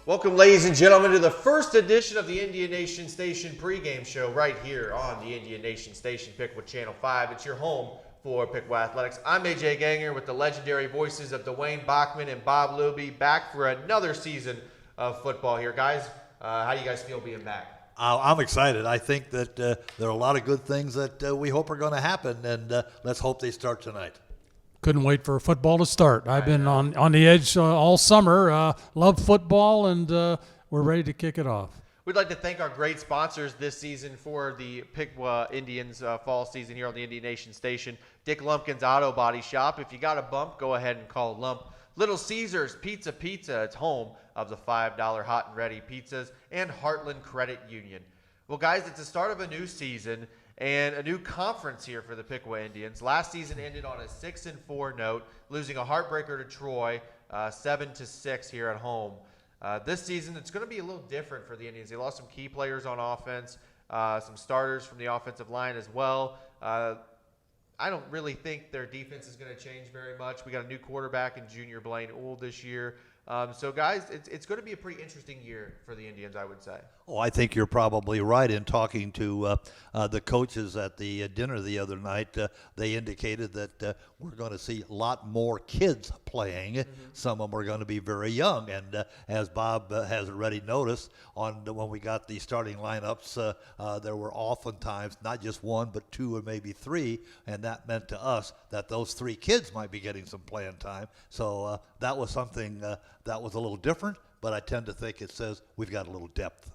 Welcome, ladies and gentlemen, to the first edition of the Indian Nation Station pregame show right here on the Indian Nation Station, Piqua Channel 5. It's your home for Piqua Athletics. I'm AJ Ganger with the legendary voices of Dwayne Bachman and Bob Luby, back for another season of football here. Guys, how do you guys feel being back? I'm excited. I think that there are a lot of good things that we hope are going to happen, and let's hope they start tonight. Couldn't wait for football to start. I've been on the edge all summer. Love football, and we're ready to kick it off. We'd like to thank our great sponsors this season for the Piqua Indians fall season here on the Indian Nation Station. Dick Lumpkin's Auto Body Shop. If you got a bump, go ahead and call Lump. Little Caesars Pizza. It's home of the $5 hot and ready pizzas. And Heartland Credit Union. Well, guys, it's the start of a new season and a new conference here for the Piqua Indians. Last season ended on a 6-4 note, losing a heartbreaker to Troy, 7-6 here at home. This season, it's going to be a little different for the Indians. They lost some key players on offense, some starters from the offensive line as well. I don't really think their defense is going to change very much. We got a new quarterback in Junior Blaine Ould this year. So, guys, it's going to be a pretty interesting year for the Indians, I would say. Oh, I think you're probably right. In talking to the coaches at the dinner the other night, they indicated that we're going to see a lot more kids playing. Mm-hmm. Some of them are going to be very young. And as Bob has already noticed, when we got the starting lineups, there were oftentimes not just one, but two or maybe three. And that meant to us that those three kids might be getting some playing time. So that was something that was a little different. But I tend to think it says we've got a little depth.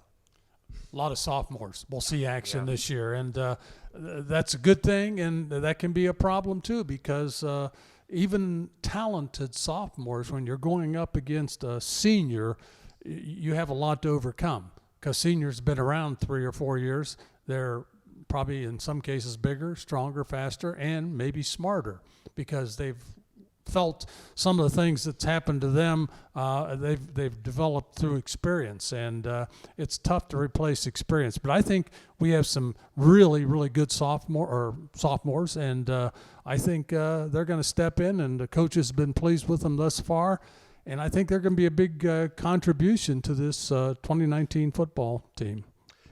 A lot of sophomores will see action this year, and that's a good thing, and that can be a problem too, because even talented sophomores, when you're going up against a senior, you have a lot to overcome, because seniors have been around 3 or 4 years. They're probably in some cases bigger, stronger, faster, and maybe smarter, because they've felt some of the things that's happened to them. They've developed through experience, and it's tough to replace experience. But I think we have some really, really good sophomores, and I think they're going to step in, and the coaches have been pleased with them thus far. And I think they're going to be a big contribution to this 2019 football team.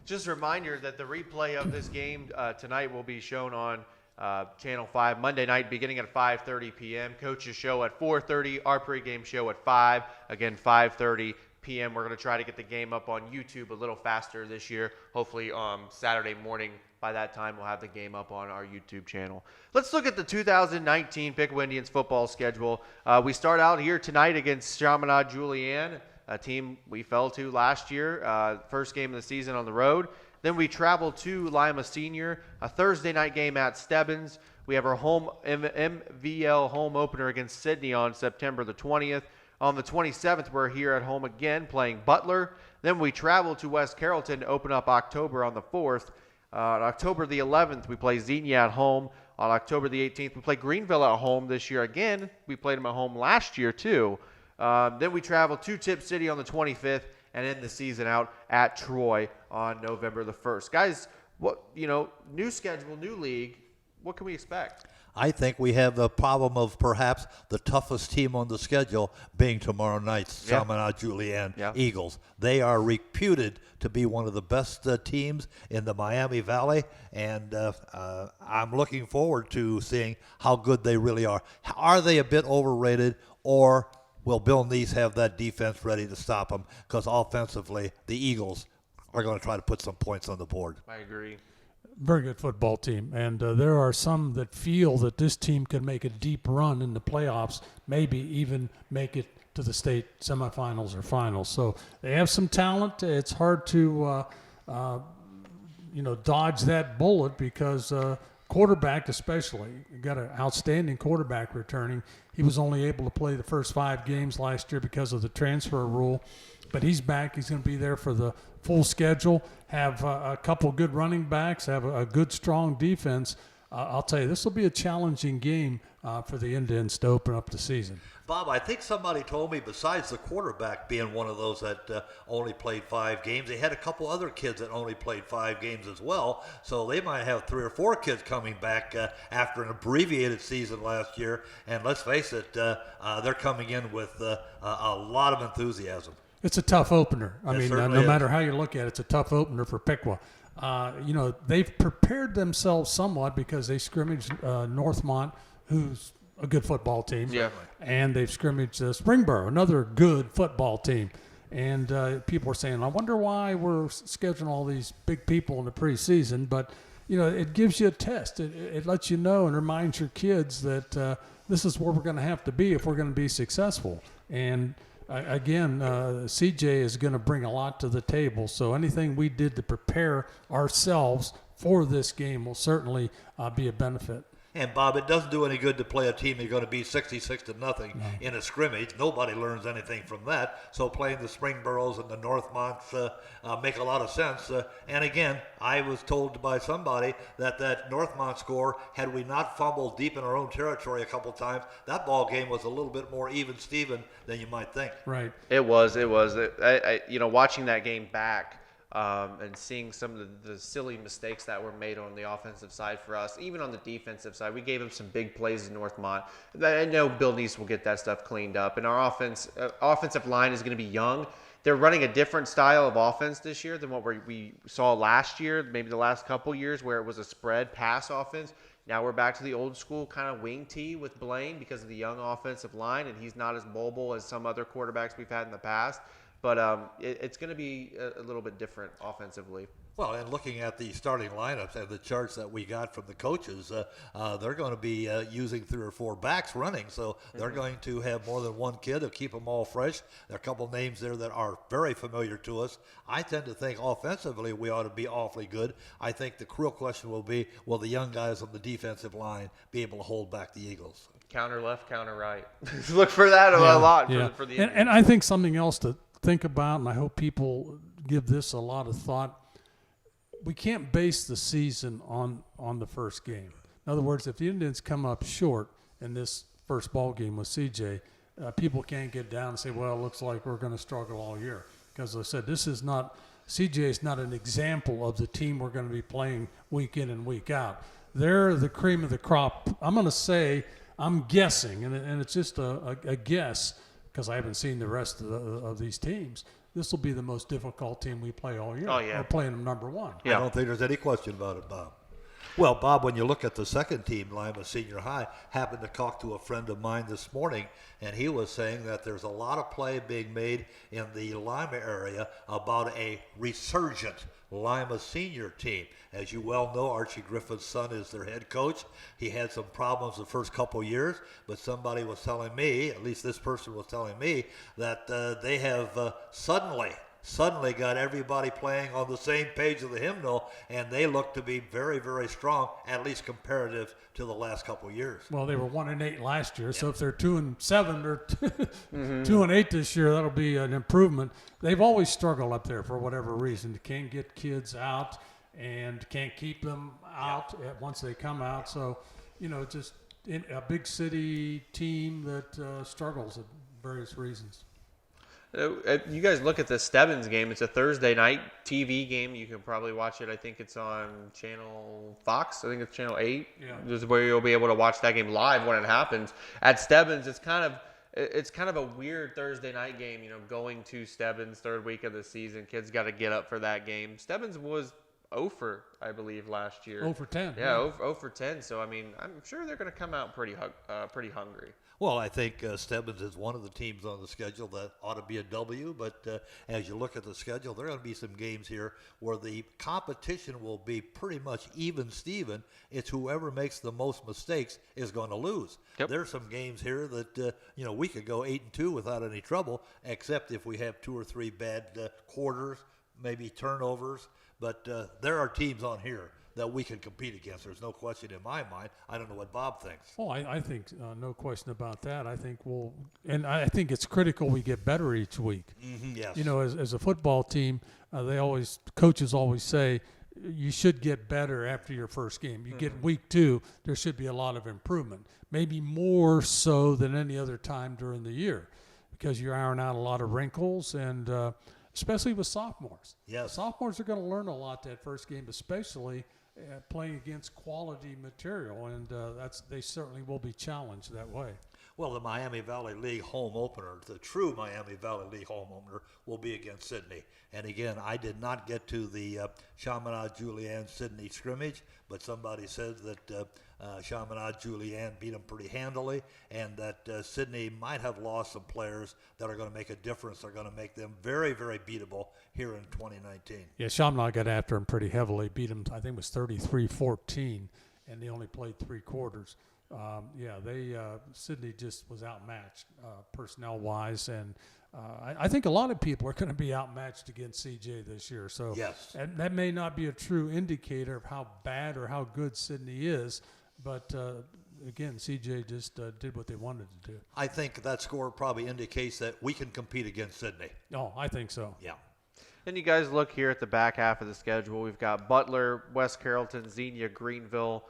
Just a reminder that the replay of this game tonight will be shown on Channel 5 Monday night beginning at 5:30 p.m. Coach's show at 4:30, our pregame show at 5. Again, 5:30 p.m. We're going to try to get the game up on YouTube a little faster this year. Hopefully Saturday morning, by that time, we'll have the game up on our YouTube channel. Let's look at the 2019 Piqua Indians football schedule. We start out here tonight against Chaminade Julienne, a team we fell to last year. First game of the season on the road. Then we travel to Lima Senior, a Thursday night game at Stebbins. We have our home MVL home opener against Sydney on September the 20th. On the 27th, we're here at home again playing Butler. Then we travel to West Carrollton to open up October on the 4th. On October the 11th, we play Xenia at home. On October the 18th, we play Greenville at home this year again. We played them at home last year too. Then we travel to Tip City on the 25th. And end the season out at Troy on November the 1st. Guys, new schedule, new league, what can we expect? I think we have the problem of perhaps the toughest team on the schedule being tomorrow night's Chaminade Julienne Eagles. They are reputed to be one of the best teams in the Miami Valley, and I'm looking forward to seeing how good they really are. Are they a bit overrated, or will Bill Neese have that defense ready to stop them? Because offensively, the Eagles are going to try to put some points on the board. I agree. Very good football team. And there are some that feel that this team can make a deep run in the playoffs, maybe even make it to the state semifinals or finals. So they have some talent. It's hard to, dodge that bullet, because quarterback especially, got an outstanding quarterback returning. He was only able to play the first 5 games last year because of the transfer rule, but he's back. He's going to be there for the full schedule, have a couple good running backs, have a good, strong defense. I'll tell you, this will be a challenging game for the Indians to open up the season. Bob, I think somebody told me besides the quarterback being one of those that only played 5 games, they had a couple other kids that only played 5 games as well. So they might have 3 or 4 kids coming back after an abbreviated season last year. And let's face it, they're coming in with a lot of enthusiasm. It's a tough opener. I It mean, certainly no is. matter how you look at it, it's a tough opener for Piqua. They've prepared themselves somewhat because they scrimmaged Northmont, who's a good football team. Yeah. And they've scrimmaged Springboro, another good football team. And people were saying, I wonder why we're scheduling all these big people in the preseason. But, it gives you a test. It lets you know and reminds your kids that this is where we're going to have to be if we're going to be successful. And again, CJ is going to bring a lot to the table. So anything we did to prepare ourselves for this game will certainly be a benefit. And Bob, it doesn't do any good to play a team you're going to beat 66-0 in a scrimmage. Nobody learns anything from that. So playing the Springboros and the Northmonts make a lot of sense. And again, I was told by somebody that Northmont score, had we not fumbled deep in our own territory a couple times, that ball game was a little bit more even-Steven than you might think. Right. It was. Watching that game back and seeing some of the silly mistakes that were made on the offensive side for us, even on the defensive side, we gave them some big plays in Northmont. I know Bill Neese will get that stuff cleaned up, and our offensive line is going to be young. They're running a different style of offense this year than what we saw last year, maybe the last couple years, where it was a spread pass offense. Now we're back to the old school kind of wing tee with Blaine because of the young offensive line, and he's not as mobile as some other quarterbacks we've had in the past. But it's going to be a little bit different offensively. Well, and looking at the starting lineups and the charts that we got from the coaches, they're going to be using 3 or 4 backs running. So they're going to have more than one kid to keep them all fresh. There are a couple names there that are very familiar to us. I tend to think offensively we ought to be awfully good. I think the real question will be, will the young guys on the defensive line be able to hold back the Eagles? Counter left, counter right. Look for that a lot for the and I think something else to think about, and I hope people give this a lot of thought. We can't base the season on the first game. In other words, if the Indians come up short in this first ball game with CJ, people can't get down and say, well, it looks like we're going to struggle all year. Because as I said, CJ is not an example of the team we're going to be playing week in and week out. They're the cream of the crop. I'm guessing, and it's just a guess, because I haven't seen the rest of these teams. This will be the most difficult team we play all year. Oh, yeah. We're playing them number one. I don't think there's any question about it, Bob. Well, Bob, when you look at the second team, Lima Senior High, happened to talk to a friend of mine this morning, and he was saying that there's a lot of play being made in the Lima area about a resurgent Lima Senior team. As you well know, Archie Griffin's son is their head coach. He had some problems the first couple years, but somebody was telling me, at least this person was telling me, that they have suddenly got everybody playing on the same page of the hymnal, and they look to be very, very strong, at least comparative to the last couple of years. Well, they were 1-8 last year, so if they're 2-7 or 2-8 this year, that'll be an improvement. They've always struggled up there for whatever reason. They can't get kids out and can't keep them out once they come out. So, just a big city team that struggles at various reasons. You guys look at the Stebbins game. It's a Thursday night TV game. You can probably watch it. I think it's on Channel Fox. I think it's Channel 8. Yeah. This is where you'll be able to watch that game live when it happens. At Stebbins, it's kind of a weird Thursday night game, going to Stebbins, third week of the season. Kids got to get up for that game. Stebbins was 0 for, I believe, last year. 0 for 10. Yeah, 0 for 10. So, I'm sure they're going to come out pretty hungry. Well, I think Stebbins is one of the teams on the schedule that ought to be a W, but as you look at the schedule, there are going to be some games here where the competition will be pretty much even-Steven. It's whoever makes the most mistakes is going to lose. Yep. There are some games here that, we could go 8-2 without any trouble, except if we have 2 or 3 bad quarters, maybe turnovers. But there are teams on here that we can compete against. There's no question in my mind. I don't know what Bob thinks. Oh, I think no question about that. I think I think it's critical we get better each week. Mm-hmm, yes. As a football team, coaches always say you should get better after your first game. You get week 2, there should be a lot of improvement, maybe more so than any other time during the year, because you iron out a lot of wrinkles, and especially with sophomores. Yes. Sophomores are going to learn a lot that first game, especially playing against quality material, and they certainly will be challenged that way. Well, the Miami Valley League home opener, the true Miami Valley League home opener, will be against Sydney. And again, I did not get to the Chaminade-Julienne-Sydney scrimmage, but somebody said that Chaminade-Julienne beat them pretty handily, and that Sydney might have lost some players that are going to make a difference. They're going to make them very, very beatable here in 2019. Yeah, Chaminade got after him pretty heavily, beat him, I think it was 33-14, and they only played 3 quarters. Sydney just was outmatched personnel-wise, and I think a lot of people are going to be outmatched against CJ this year. So yes, and that may not be a true indicator of how bad or how good Sydney is, but again, CJ just did what they wanted to do. I think that score probably indicates that we can compete against Sydney. Oh, I think so. Yeah. And you guys look here at the back half of the schedule. We've got Butler, West Carrollton, Xenia, Greenville,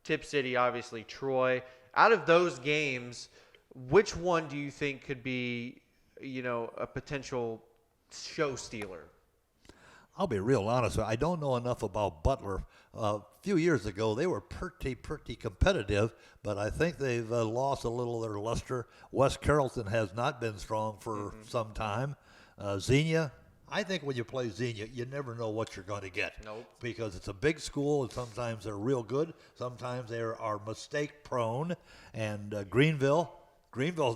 Tip City, obviously Troy. Out of those games, which one do you think could be, a potential show stealer? I'll be real honest. I don't know enough about Butler. A few years ago, they were pretty competitive, but I think they've lost a little of their luster. West Carrollton has not been strong for some time. Xenia, I think when you play Xenia, you never know what you're going to get. Nope. Because it's a big school, and sometimes they're real good. Sometimes they are mistake-prone. And Greenville's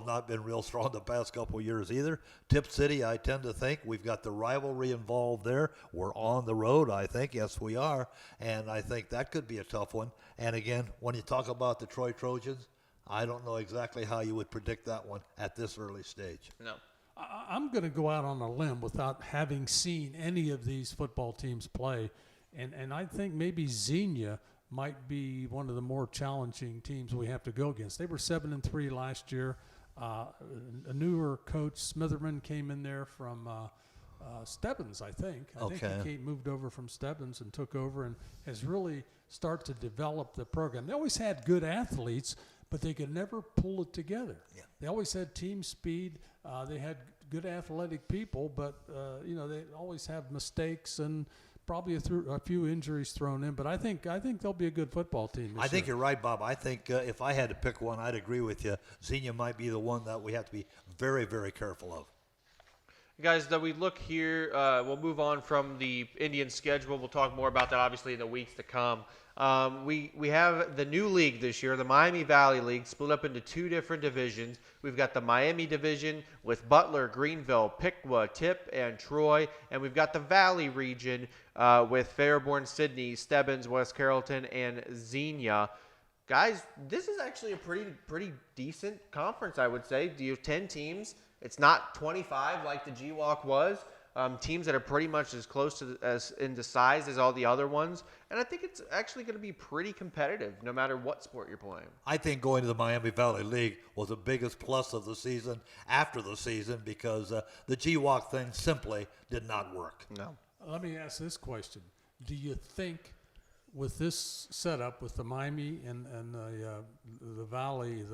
not been real strong the past couple of years either. Tip City, I tend to think we've got the rivalry involved there. We're on the road, I think. Yes, we are. And I think that could be a tough one. And again, when you talk about the Troy Trojans, I don't know exactly how you would predict that one at this early stage. No. I'm going to go out on a limb without having seen any of these football teams play, and I think maybe Xenia might be one of the more challenging teams we have to go against. They were 7-3 last year. A newer coach, Smitherman, came in there from Stebbins, I think. I think he moved over from Stebbins and took over and has really started to develop the program. They always had good athletes, but they could never pull it together. Yeah. They always had team speed. They had good athletic people, but they always have mistakes and probably a few injuries thrown in. But I think they'll be a good football team. I think you're right, Bob. I think if I had to pick one, I'd agree with you. Xenia might be the one that we have to be very, very careful of. Guys, that we look here, we'll move on from the Indian schedule. We'll talk more about that, obviously, in the weeks to come. We have the new league this year, the Miami Valley League, split up into 2 different divisions. We've got the Miami division with Butler, Greenville, Piqua, Tip, and Troy. And we've got the Valley region with Fairborn, Sydney, Stebbins, West Carrollton, and Xenia. Guys, this is actually a pretty decent conference, I would say. Do you have 10 teams? It's not 25 like the GWalk was. Teams that are pretty much as close to as into size as all the other ones. And I think it's actually going to be pretty competitive no matter what sport you're playing. I think going to the Miami Valley League was the biggest plus of the season after the season because the GWalk thing simply did not work. No. Let me ask this question. Do you think with this setup with the Miami and the Valley,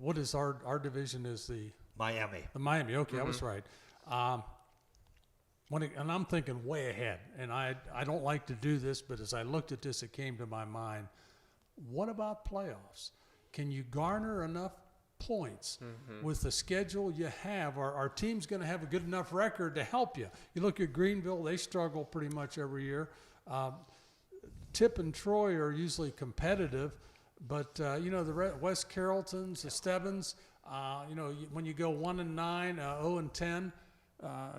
what is our division is the Miami. The Miami, okay, I was right. And I'm thinking way ahead, and I don't like to do this, but as I looked at this, it came to my mind, what about playoffs? Can you garner enough points with the schedule you have? Our team's going to have a good enough record to help you. You look at Greenville, they struggle pretty much every year. Tip and Troy are usually competitive, but, the West Carrolltons, the Stebbins, when you go 1-9, 0-10,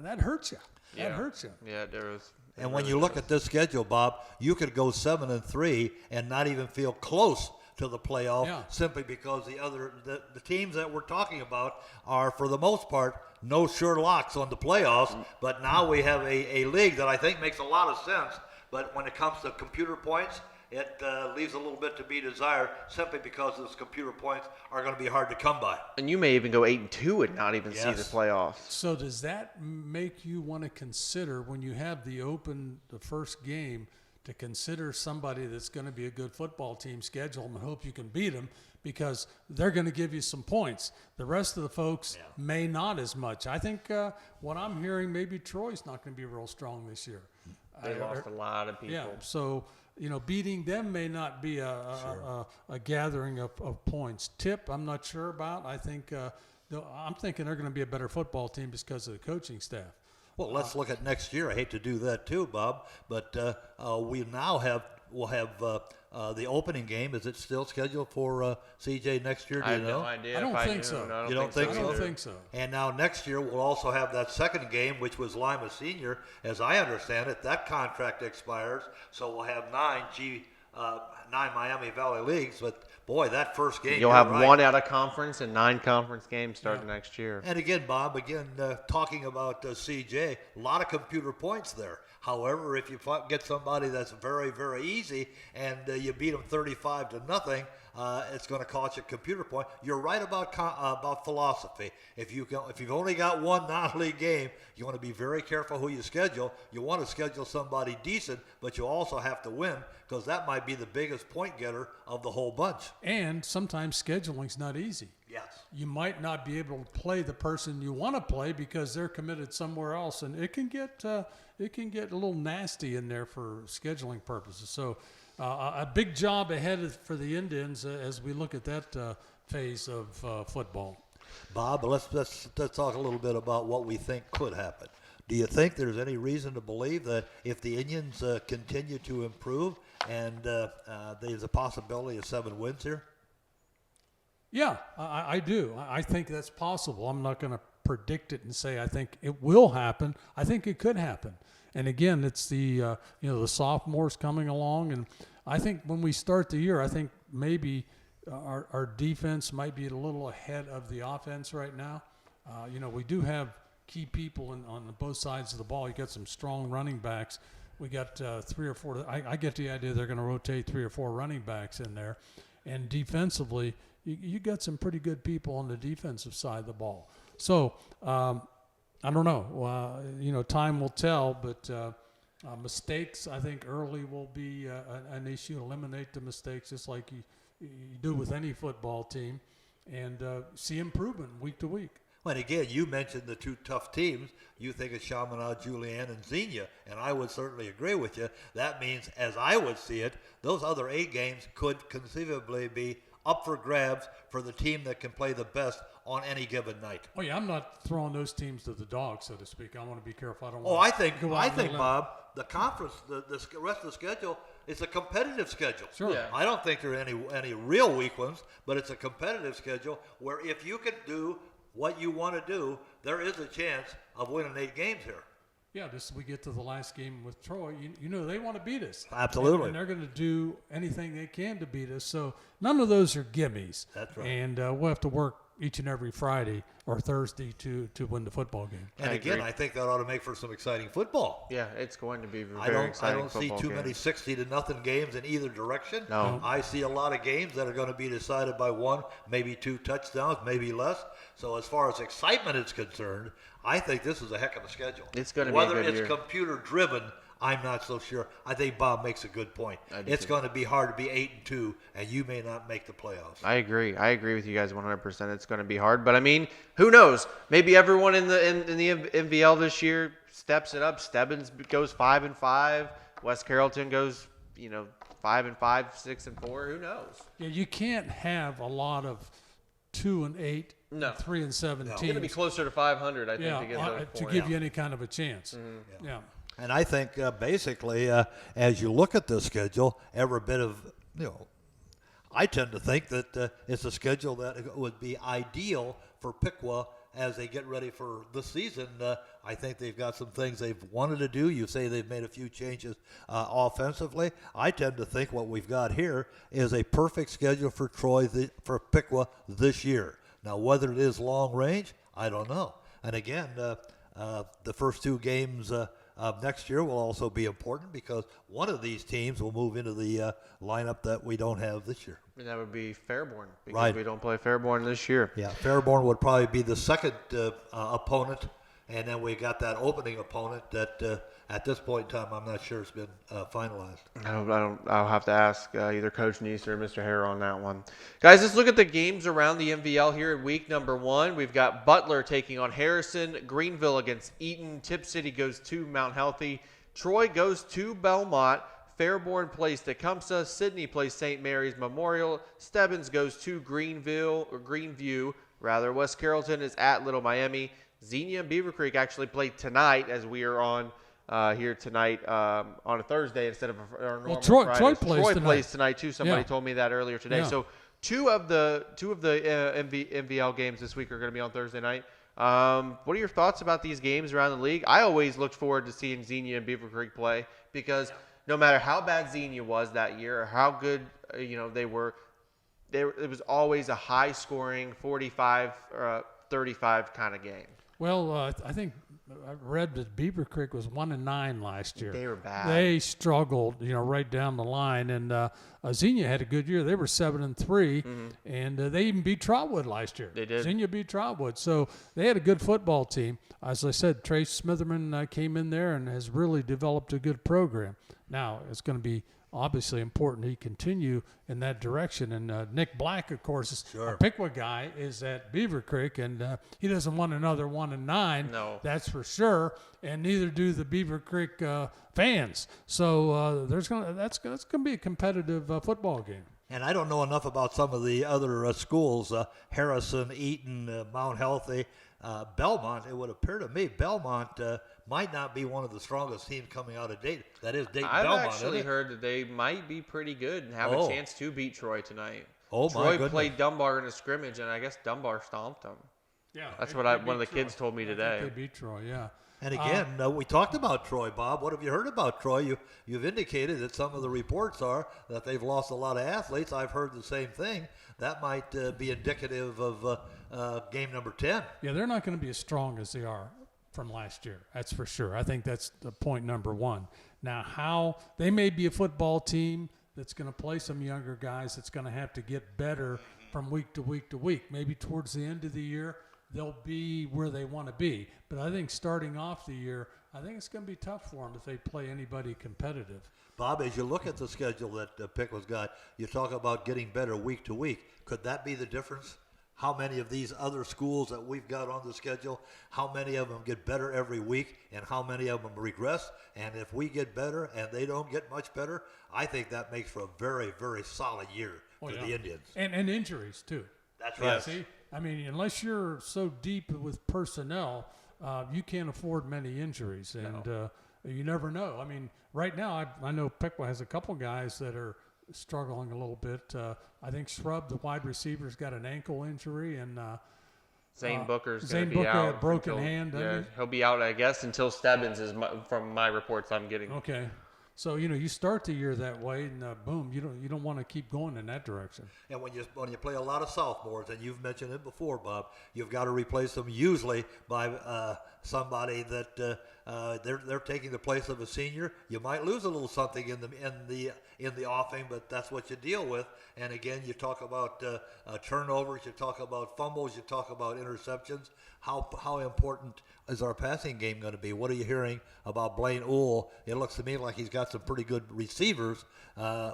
that hurts you. Yeah. That hurts you. Yeah, there is. And when you look at this schedule, Bob, you could go 7-3 and not even feel close to the playoff simply because the teams that we're talking about are, for the most part, no sure locks on the playoffs. But now we have a league that I think makes a lot of sense. But when it comes to computer points, it leaves a little bit to be desired simply because those computer points are going to be hard to come by. And you may even go 8-2 and not even see the playoffs. So does that make you want to consider when you have the first game to consider somebody that's going to be a good football team, schedule them and hope you can beat them because they're going to give you some points. The rest of the folks may not as much. I think what I'm hearing, maybe Troy's not going to be real strong this year. They lost a lot of people. Yeah, so beating them may not be a gathering of points. Tip, I'm not sure about. I'm thinking they're going to be a better football team just because of the coaching staff. Well, let's look at next year. I hate to do that too, Bob, but we'll have the opening game. Is it still scheduled for CJ next year? Do I you have know? no idea. I don't if think knew. so. No, I don't You don't think I so? don't think so. And now next year we'll also have that second game, which was Lima Senior. As I understand it, that contract expires, so we'll have nine Miami Valley Leagues. But boy, that first game, You'll you're have right. one out of conference and 9 conference games starting next year. And again, Bob, talking about CJ, a lot of computer points there. However, if you get somebody that's very, very easy and you beat them 35-0, it's going to cost you a computer point. You're right about philosophy. If you've only got one non-league game, you want to be very careful who you schedule. You want to schedule somebody decent, but you also have to win because that might be the biggest point getter of the whole bunch. And sometimes scheduling's not easy. Yes. You might not be able to play the person you want to play because they're committed somewhere else, and it can get a little nasty in there for scheduling purposes. So, a big job ahead for the Indians as we look at that phase of football. Bob, let's talk a little bit about what we think could happen. Do you think there's any reason to believe that if the Indians continue to improve and there's a possibility of 7 wins here? Yeah, I do. I think that's possible. I'm not going to predict it and say I think it will happen. I think it could happen. And again, it's the sophomores coming along, and I think when we start the year, I think maybe our defense might be a little ahead of the offense right now. We do have key people on both sides of the ball. You got some strong running backs. We got 3 or 4. I get the idea they're going to rotate 3 or 4 running backs in there, and defensively, you got some pretty good people on the defensive side of the ball. So. I don't know. Time will tell, but mistakes, I think, early will be an issue. Eliminate the mistakes just like you do with any football team, and see improvement week to week. Well, and again, you mentioned the 2 tough teams. You think of Chaminade, Julian, and Xenia, and I would certainly agree with you. That means, as I would see it, those other 8 games could conceivably be up for grabs for the team that can play the best on any given night. Oh yeah, I'm not throwing those teams to the dogs, so to speak. I want to be careful. I don't. I think Bob, the conference, the rest of the schedule is a competitive schedule. Sure. Yeah. I don't think there are any real weak ones, but it's a competitive schedule where if you can do what you want to do, there is a chance of winning 8 games here. Yeah, we get to the last game with Troy. They want to beat us. Absolutely. And they're going to do anything they can to beat us. So none of those are gimmies. That's right. And we'll have to work each and every Friday or Thursday to win the football game. And again, I think that ought to make for some exciting football. Yeah, it's going to be I very exciting. don't see football too game. many 60-0 games in either direction. No. I see a lot of games that are going to be decided by 1, maybe 2 touchdowns, maybe less. So as far as excitement is concerned, I think this is a heck of a schedule. It's going to be Whether a good it's year. computer driven, I'm not so sure. I think Bob makes a good point. It's going to be hard to be 8-2, and you may not make the playoffs. I agree. I agree with you guys 100%. It's going to be hard, but I mean, who knows? Maybe everyone in the MVL this year steps it up. Stebbins goes 5-5. West Carrollton goes 5-5, 6-4. Who knows? Yeah, you can't have a lot of 2-8, No. 3-7 teams. It's going to be closer to 500, I think, to get those to points. give you any kind of a chance. Mm-hmm. Yeah. And I think basically, as you look at the schedule, every bit of, I tend to think that it's a schedule that would be ideal for Piqua as they get ready for the season. I think they've got some things they've wanted to do. You say they've made a few changes offensively. I tend to think what we've got here is a perfect schedule for for Piqua this year. Now, whether it is long range, I don't know. And again, the first 2 games next year will also be important because one of these teams will move into the lineup that we don't have this year. And that would be Fairborn because Right. we don't play Fairborn this year. Yeah, Fairborn would probably be the second opponent, and then we got that opening opponent that at this point in time I'm not sure it's been finalized. I'll have to ask either Coach Neese or Mr. Hare on that one. Guys, let's look at the games around the MVL here in week number 1. We've got Butler taking on Harrison, Greenville against Eaton, Tip City goes to Mount Healthy, Troy goes to Belmont, Fairborn plays Tecumseh. Sydney plays St. Mary's Memorial. Stebbins goes to Greenview. West Carrollton is at Little Miami. Xenia and Beaver Creek actually play tonight, as we are on here tonight on a Thursday instead of our normal Fridays. Troy plays tonight too. Somebody Yeah. told me that earlier today. Yeah. So two of the MVL games this week are going to be on Thursday night. What are your thoughts about these games around the league? I always looked forward to seeing Xenia and Beaver Creek play because no matter how bad Xenia was that year or how good they were, it was always a high-scoring 45-35 kind of game. Well, I think I read that Beaver Creek was 1-9 last year. They were bad. They struggled, right down the line, and Xenia had a good year. They were 7-3, and they even beat Trotwood last year. They did. Xenia beat Trotwood, so they had a good football team. As I said, Trace Smitherman came in there and has really developed a good program. Now it's going to be obviously important he continue in that direction. And Nick Black, of course, is a Piqua guy, is at Beaver Creek, and he doesn't want another 1-9. No, that's for sure. And neither do the Beaver Creek fans. So that's gonna be a competitive football game. And I don't know enough about some of the other schools, Harrison, Eaton, Mount Healthy, Belmont. It would appear to me Belmont might not be one of the strongest teams coming out of Dayton. That is Dayton Belmont. I've actually heard that they might be pretty good and have a chance to beat Troy tonight. Oh, my goodness. Troy played Dunbar in a scrimmage, and I guess Dunbar stomped them. Yeah, that's what one of the kids told me today. They beat Troy, yeah. And again, we talked about Troy, Bob. What have you heard about Troy? You've indicated that some of the reports are that they've lost a lot of athletes. I've heard the same thing. That might be indicative of game number 10. Yeah, they're not going to be as strong as they are from last year. That's for sure. I think that's the point number one. Now, how they may be a football team that's going to play some younger guys that's going to have to get better from week to week to week. Maybe towards the end of the year, they'll be where they want to be. But I think starting off the year, I think it's going to be tough for them if they play anybody competitive. Bob, as you look at the schedule that Piqua got, you talk about getting better week to week. Could that be the difference? How many of these other schools that we've got on the schedule, how many of them get better every week and how many of them regress? And if we get better and they don't get much better, I think that makes for a very, very solid year for the Indians. And injuries, too. That's right. See? I mean, unless you're so deep with personnel, you can't afford many injuries. And you never know. I mean, right now, I know Piqua has a couple guys that are struggling a little bit. I think Shrub, the wide receiver's got an ankle injury, and Zane Booker's going to be out. Zane Booker, a broken hand. Yeah, he'll be out, I guess, until Stebbins is from my reports I'm getting. Okay, so you start the year that way, and boom, you don't want to keep going in that direction. And when you play a lot of sophomores, and you've mentioned it before, Bob, you've got to replace them usually by somebody that they're taking the place of a senior. You might lose a little something in the offing, but that's what you deal with. And again, you talk about turnovers, you talk about fumbles, you talk about interceptions. How important is our passing game going to be? What are you hearing about Blaine Uhl? It looks to me like he's got some pretty good receivers.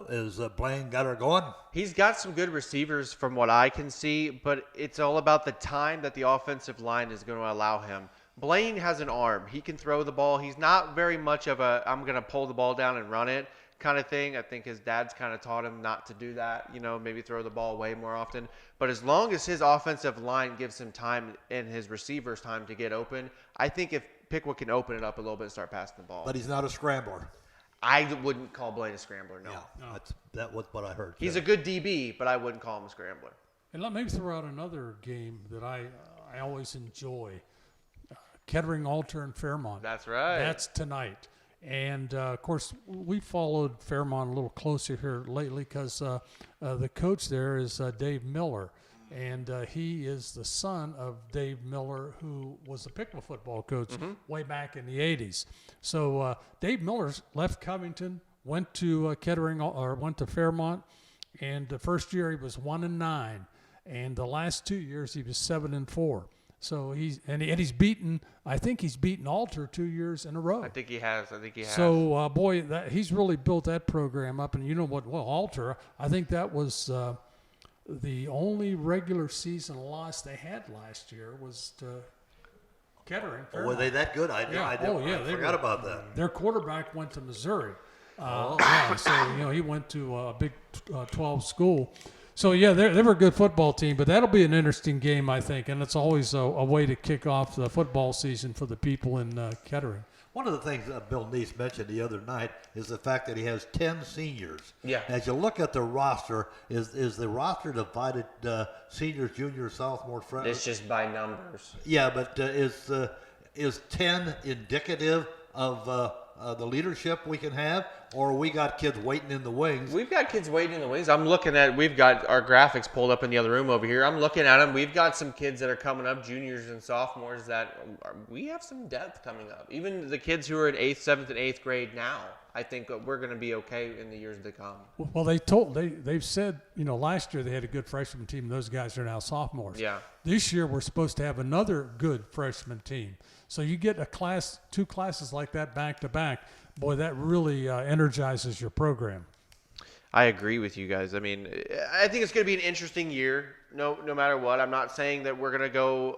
Is Blaine got her going? He's got some good receivers from what I can see, but it's all about the time that the offensive line is going to allow him. Blaine has an arm. He can throw the ball. He's not very much of a I'm going to pull the ball down and run it kind of thing. I think his dad's kind of taught him not to do that, maybe throw the ball away more often. But as long as his offensive line gives him time and his receivers time to get open, I think if Piqua can open it up a little bit and start passing the ball. But he's not a scrambler. I wouldn't call Blaine a scrambler, no. Yeah, that was what I heard. He's a good DB, but I wouldn't call him a scrambler. And let me throw out another game that I always enjoy. Kettering, Alter, and Fairmont. That's right. That's tonight. And, of course, we followed Fairmont a little closer here lately because the coach there is Dave Miller. And he is the son of Dave Miller, who was a Piqua football coach way back in the 80s. So Dave Miller's left Covington, went to Kettering, or went to Fairmont. And the first year he was 1-9. And the last 2 years he was 7-4. So he's beaten. I think he's beaten Alter 2 years in a row. I think he has. So boy, he's really built that program up. And you know what? Well, Alter, I think that was the only regular season loss they had last year was to Kettering. Were they that good? I forgot about that. Their quarterback went to Missouri. Yeah, so he went to a Big 12 school. So yeah, they were a good football team, but that'll be an interesting game, I think, and it's always a way to kick off the football season for the people in Kettering. One of the things Bill Neese mentioned the other night is the fact that he has 10 seniors. Yeah. As you look at the roster, is the roster divided seniors, juniors, sophomores, freshmen? It's just by numbers. Yeah, but is 10 indicative of the leadership we can have, or we got kids waiting in the wings? We've got kids waiting in the wings. We've got our graphics pulled up in the other room over here. I'm looking at them. We've got some kids that are coming up, juniors and sophomores, we have some depth coming up. Even the kids who are in 8th, 7th, and 8th grade now, I think we're going to be okay in the years to come. Well, they've said, last year they had a good freshman team. Those guys are now sophomores. Yeah. This year we're supposed to have another good freshman team. So you get two classes like that back to back. Boy, that really energizes your program. I agree with you guys. I mean, I think it's going to be an interesting year, no matter what. I'm not saying that we're going to go,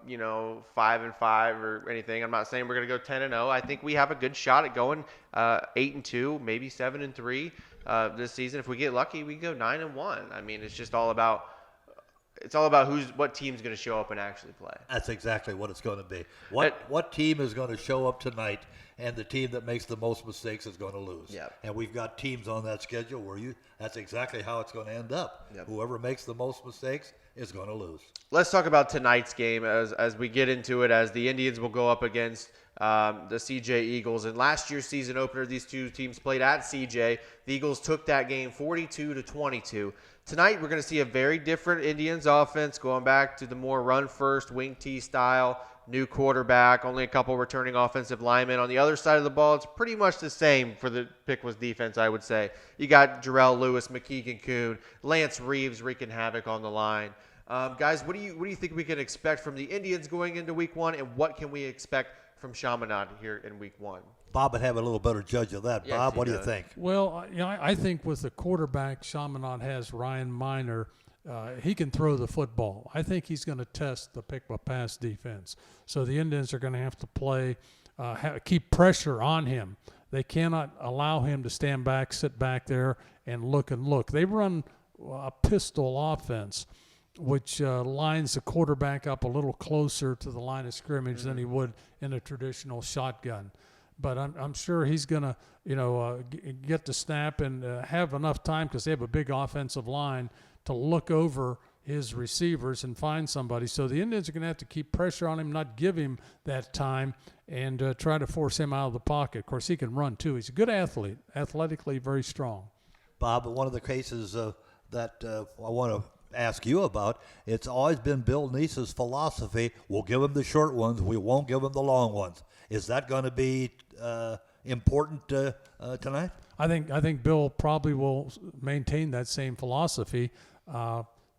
5-5 or anything. I'm not saying we're going to go 10-0. I think we have a good shot at going 8-2, maybe 7-3 this season. If we get lucky, we go 9-1. I mean, it's just all about. It's all about what team's going to show up and actually play. That's exactly what it's going to be. What team is going to show up tonight, and the team that makes the most mistakes is going to lose. Yep. And we've got teams on that schedule where that's exactly how it's going to end up. Yep. Whoever makes the most mistakes is going to lose. Let's talk about tonight's game as we get into it, as the Indians will go up against the CJ Eagles. And last year's season opener, these two teams played at CJ. The Eagles took that game 42-22. Tonight, we're going to see a very different Indians offense, going back to the more run-first, wing T style, new quarterback, only a couple returning offensive linemen. On the other side of the ball, it's pretty much the same for the Piqua's defense, I would say. You got Jarrell Lewis, McKeegan Kuhn, Lance Reeves wreaking havoc on the line. Guys, what do you think we can expect from the Indians going into Week 1, and what can we expect from Chaminade here in Week 1? Bob would have a little better judge of that. Yes, Bob, he what do does. you think? Well, I think with the quarterback Chaminade has, Ryan Miner, he can throw the football. I think he's going to test the Piqua pass defense. So the Indians are going to have to play, keep pressure on him. They cannot allow him to stand back, sit back there, and look. They run a pistol offense, which lines the quarterback up a little closer to the line of scrimmage than he would in a traditional shotgun. But I'm sure he's going to, get the snap and have enough time, because they have a big offensive line, to look over his receivers and find somebody. So the Indians are going to have to keep pressure on him, not give him that time, and try to force him out of the pocket. Of course, he can run, too. He's a good athlete, athletically very strong. Bob, one of the cases that I want to ask you about, it's always been Bill Neese's philosophy: we'll give him the short ones, we won't give him the long ones. Is that going to be important tonight? I think Bill probably will maintain that same philosophy.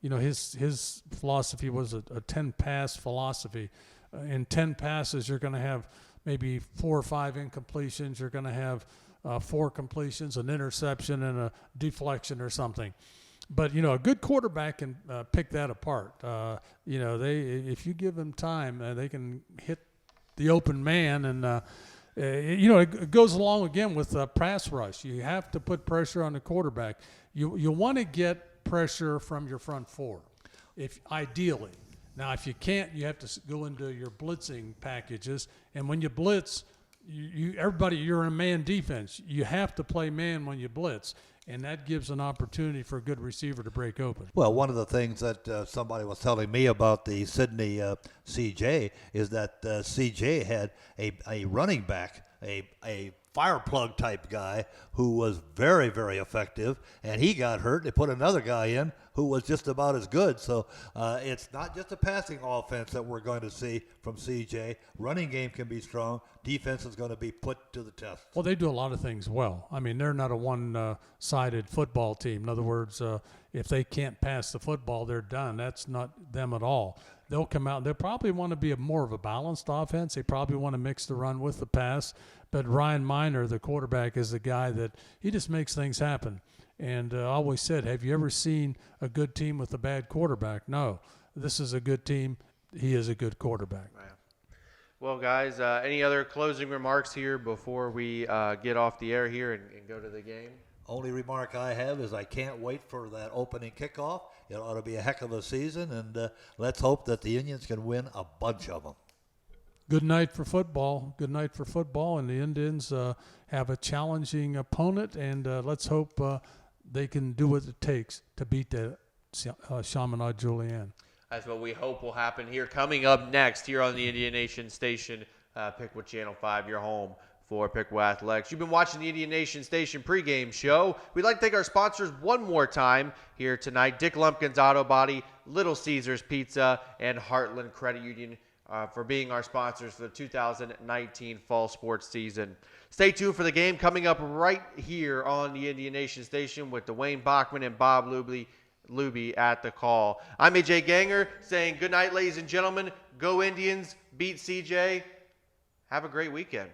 His philosophy was a 10-pass philosophy. In 10 passes, you're going to have maybe 4 or 5 incompletions. You're going to have 4 completions, an interception, and a deflection or something. But, a good quarterback can pick that apart. If you give them time, they can hit the open man. And, it goes along again with pass rush. You have to put pressure on the quarterback. You want to get pressure from your front four, ideally. Now, if you can't, you have to go into your blitzing packages. And when you blitz, you're in a man defense. You have to play man when you blitz. And that gives an opportunity for a good receiver to break open. Well, one of the things that somebody was telling me about the Sydney CJ is that CJ had a running back, a fire plug type guy who was very, very effective, and he got hurt. They put another guy in who was just about as good. So it's not just a passing offense that we're going to see from CJ. Running game can be strong. Defense is going to be put to the test. Well, they do a lot of things well. I mean, they're not a one-sided football team. In other words, if they can't pass the football, they're done. That's not them at all. They'll come out. They'll probably want to be more of a balanced offense. They probably want to mix the run with the pass. But Ryan Miner, the quarterback, is the guy that he just makes things happen. And I always said, have you ever seen a good team with a bad quarterback? No. This is a good team. He is a good quarterback. Right. Well, guys, any other closing remarks here before we get off the air here and go to the game? Only remark I have is I can't wait for that opening kickoff. It ought to be a heck of a season, and let's hope that the Indians can win a bunch of them. Good night for football. Good night for football, and the Indians have a challenging opponent, and let's hope they can do what it takes to beat the Chaminade Julienne. That's what we hope will happen here. Coming up next here on the Indian Nation Station, Piqua Channel 5, your home for Piqua Athletics. You've been watching the Indian Nation Station pregame show. We'd like to thank our sponsors one more time here tonight. Dick Lumpkin's Auto Body, Little Caesars Pizza, and Heartland Credit Union for being our sponsors for the 2019 fall sports season. Stay tuned for the game coming up right here on the Indian Nation Station with Dwayne Bachman and Bob Luby at the call. I'm AJ Ganger saying good night, ladies and gentlemen. Go Indians, beat CJ. Have a great weekend.